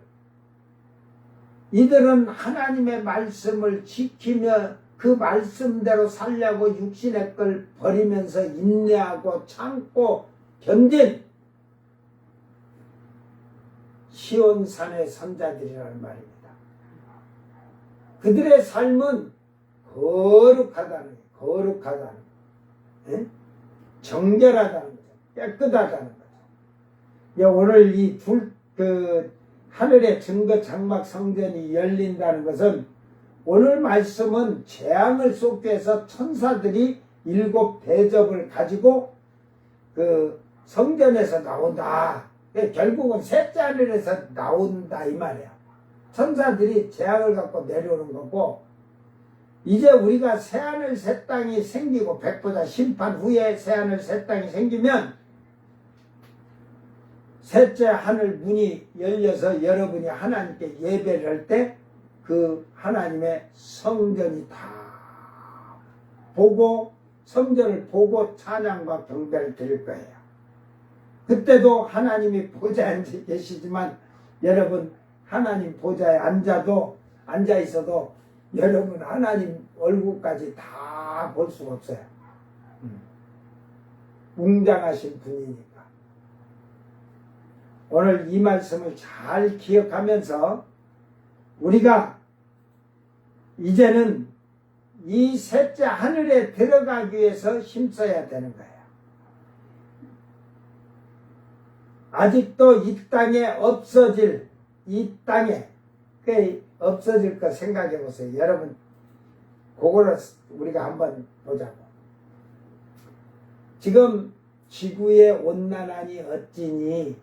이들은 하나님의 말씀을 지키며 그 말씀대로 살려고 육신의 걸 버리면서 인내하고 참고 견딘 시온산의 선자들이라는 말입니다. 그들의 삶은 거룩하다는 거예요. 예? 정결하다는 거죠. 깨끗하다는 거죠. 오늘 이 하늘의 증거 장막 성전이 열린다는 것은 오늘 말씀은 재앙을 쏟기 위해서 천사들이 7 대접을 가지고 그 성전에서 나온다. 결국은 셋째 하늘에서 나온다 이 말이야. 천사들이 재앙을 갖고 내려오는 거고, 이제 우리가 새하늘 새 땅이 생기고 백보자 심판 후에 새하늘 새 땅이 생기면 셋째 하늘 문이 열려서 여러분이 하나님께 예배를 할 때 그 하나님의 성전이 다 보고 성전을 보고 찬양과 경배를 드릴 거예요. 그때도 하나님이 보좌에 앉아 계시지만 여러분 하나님 보좌에 앉아 있어도 여러분 하나님 얼굴까지 다 볼 수가 없어요. 웅장하신 분이니까. 오늘 이 말씀을 잘 기억하면서 우리가 이제는 이 셋째 하늘에 들어가기 위해서 힘써야 되는 거예요. 아직도 이 땅에 없어질, 이 땅에 없어질 거 생각해 보세요. 여러분, 그거를 우리가 한번 보자고. 지금 지구의 온난화니 어찌니,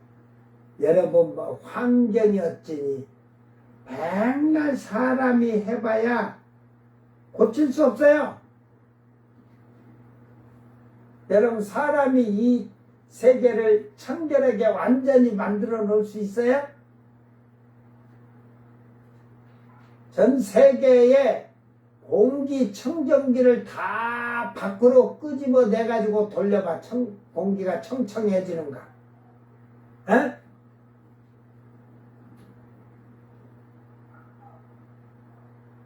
여러분 뭐 환경이 어찌니, 백날 사람이 해봐야 고칠 수 없어요. 여러분, 사람이 이 세계를 청결하게 완전히 만들어 놓을 수 있어요? 전 세계에 공기청정기를 다 밖으로 끄집어 내가지고 돌려봐. 공기가 청청해지는가? 에?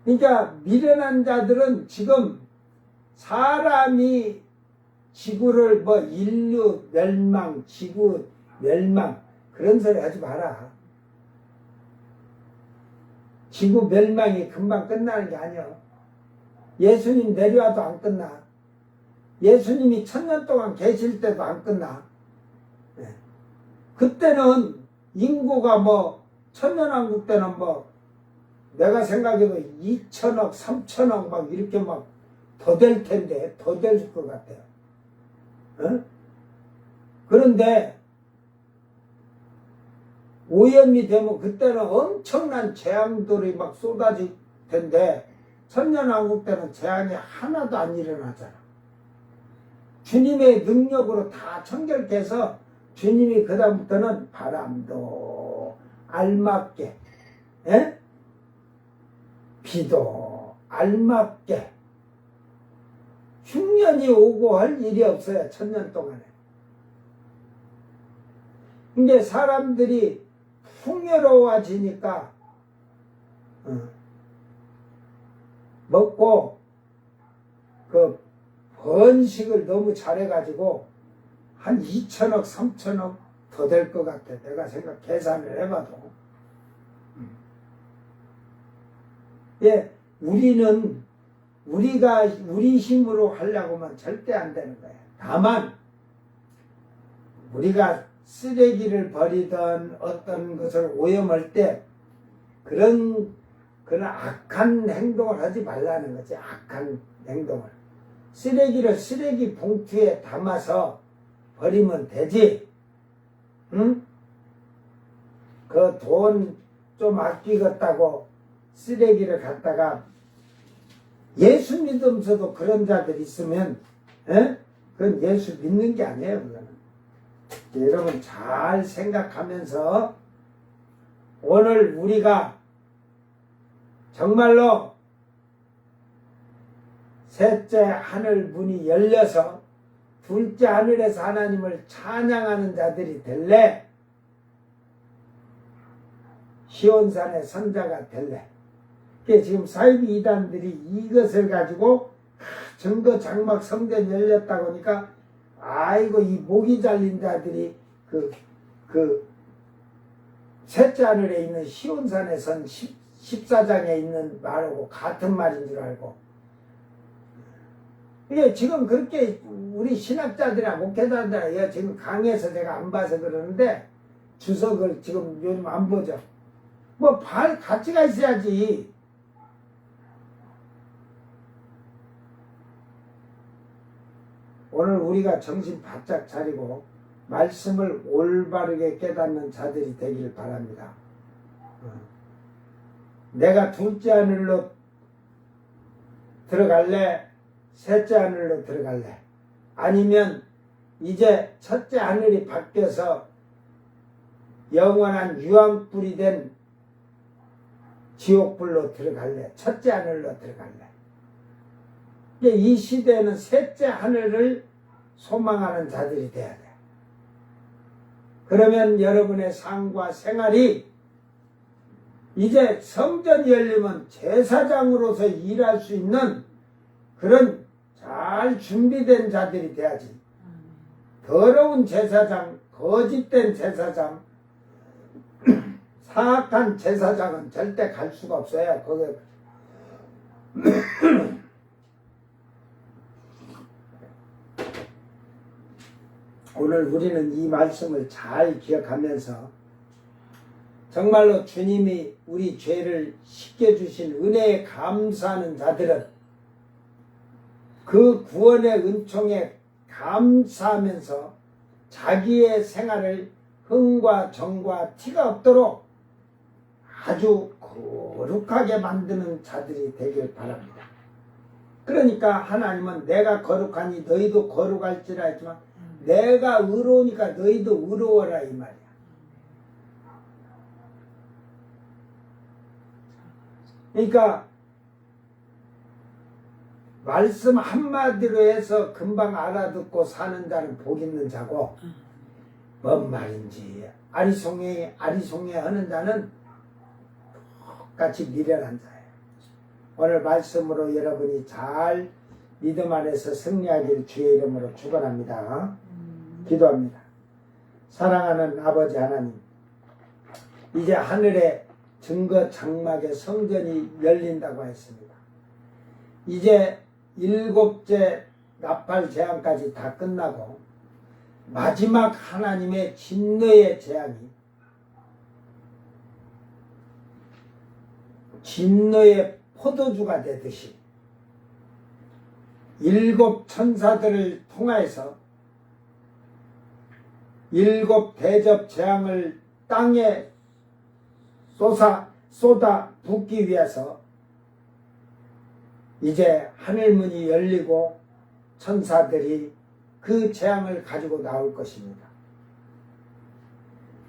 그러니까 미련한 자들은 지금 사람이 지구를 뭐 인류 멸망, 지구 멸망 그런 소리 하지 마라. 지구 멸망이 금방 끝나는 게 아니야. 예수님 내려와도 안 끝나. 예수님이 1000년 동안 계실 때도 안 끝나. 네. 그때는 인구가 뭐 천년왕국 때는 뭐 내가 생각해도 2천억, 3천억 막 이렇게 막 더 될 텐데, 더 될 것 같아요. 어? 그런데 오염이 되면 그때는 엄청난 재앙들이 막 쏟아질 텐데, 천년왕국 때는 재앙이 하나도 안 일어나잖아. 주님의 능력으로 다 청결해서 주님이 그다음부터는 바람도 알맞게, 에? 비도 알맞게 흉년이 오고 할 일이 없어요. 1000년 동안에. 근데 사람들이 풍요로워지니까 먹고 그 번식을 너무 잘해가지고 한 2천억, 3천억 더 될 것 같아. 내가 계산을 해봐도. 예, 우리가 우리 힘으로 하려고만 절대 안 되는 거예요. 다만 우리가 쓰레기를 버리던 어떤 것을 오염할 때 그런 악한 행동을 하지 말라는 거지. 악한 행동을. 쓰레기를 쓰레기 봉투에 담아서 버리면 되지. 응? 그 돈 좀 아끼겠다고 쓰레기를 갖다가 예수 믿으면서도 그런 자들 있으면 그건 예수 믿는 게 아니에요. 그거는. 여러분 잘 생각하면서 오늘 우리가 정말로 셋째 하늘 문이 열려서 둘째 하늘에서 하나님을 찬양하는 자들이 될래? 시온산의 선자가 될래? 지금 사이비 이단들이 이것을 가지고 증거 장막 성전 열렸다고 하니까 아이고 이 목이 잘린 자들이 그 셋째 하늘에 있는 시온산에 선 14장에 있는 말하고 같은 말인 줄 알고 이게 지금 그렇게 우리 신학자들이나 목회자들이나 지금 강의에서 내가 안 봐서 그러는데 주석을 지금 요즘 안 보죠. 뭐 가치가 있어야지. 오늘 우리가 정신 바짝 차리고 말씀을 올바르게 깨닫는 자들이 되길 바랍니다. 내가 둘째 하늘로 들어갈래? 셋째 하늘로 들어갈래? 아니면 이제 첫째 하늘이 바뀌어서 영원한 유황불이 된 지옥불로 들어갈래? 첫째 하늘로 들어갈래? 이 시대에는 셋째 하늘을 소망하는 자들이 돼야 돼. 그러면 여러분의 삶과 생활이 이제 성전이 열리면 제사장으로서 일할 수 있는 그런 잘 준비된 자들이 돼야지. 더러운 제사장, 거짓된 제사장, 사악한 제사장은 절대 갈 수가 없어요. 오늘 우리는 이 말씀을 잘 기억하면서 정말로 주님이 우리 죄를 씻겨주신 은혜에 감사하는 자들은 그 구원의 은총에 감사하면서 자기의 생활을 흥과 정과 티가 없도록 아주 거룩하게 만드는 자들이 되길 바랍니다. 그러니까 하나님은 내가 거룩하니 너희도 거룩할지라 했지만 내가 의로우니까 너희도 의로워라 이 말이야. 그러니까 말씀 한마디로 해서 금방 알아듣고 사는 자는 복 있는 자고 뭔 말인지 아리송해 하는 자는 똑같이 미련한 자예요. 오늘 말씀으로 여러분이 잘 믿음 안에서 승리하길 주의 이름으로 축원합니다. 기도합니다. 사랑하는 아버지 하나님, 이제 하늘의 증거 장막의 성전이 열린다고 했습니다. 이제 7째 나팔 재앙까지 다 끝나고 마지막 하나님의 진노의 재앙이 진노의 포도주가 되듯이 7 천사들을 통하여서 7 대접 재앙을 땅에 쏟아 붓기 위해서 이제 하늘문이 열리고 천사들이 그 재앙을 가지고 나올 것입니다.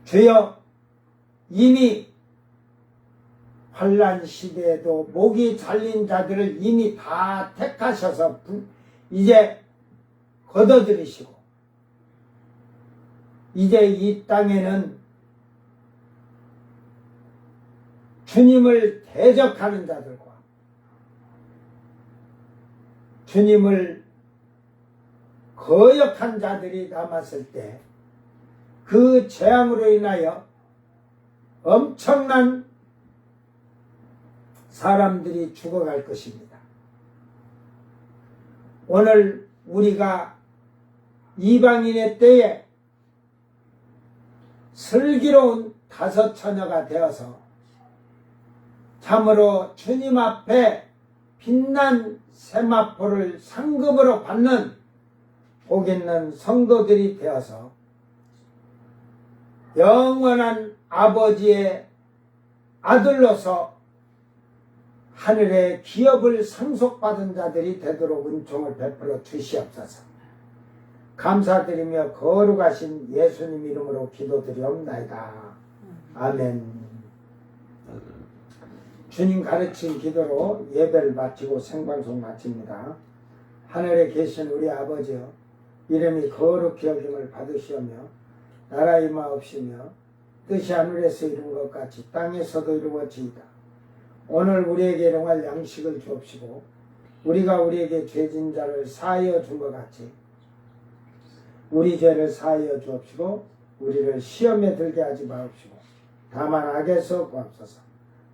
주여, 이미 환난 시대에도 목이 잘린 자들을 이미 다 택하셔서 이제 걷어들이시고 이제 이 땅에는 주님을 대적하는 자들과 주님을 거역한 자들이 남았을 때 그 재앙으로 인하여 엄청난 사람들이 죽어갈 것입니다. 오늘 우리가 이방인의 때에 슬기로운 5 처녀가 되어서 참으로 주님 앞에 빛난 세마포를 상급으로 받는 복 있는 성도들이 되어서 영원한 아버지의 아들로서 하늘의 기업을 상속받은 자들이 되도록 은총을 베풀어 주시옵소서. 감사드리며 거룩하신 예수님 이름으로 기도드리옵나이다. 아멘. 주님 가르친 기도로 예배를 마치고 생방송 마칩니다. 하늘에 계신 우리 아버지여, 이름이 거룩히 여김을 받으시오며 나라 임하옵시며 뜻이 하늘에서 이룬 것 같이 땅에서도 이루어지이다. 오늘 우리에게 일용할 양식을 주옵시고 우리가 우리에게 죄진 자를 사하여 준 것 같이 우리 죄를 사하여 주옵시고 우리를 시험에 들게 하지 마옵시고 다만 악에서 구하옵소서.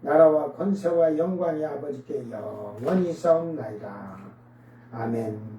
나라와 권세와 영광이 아버지께 영원히 있사옵나이다. 아멘.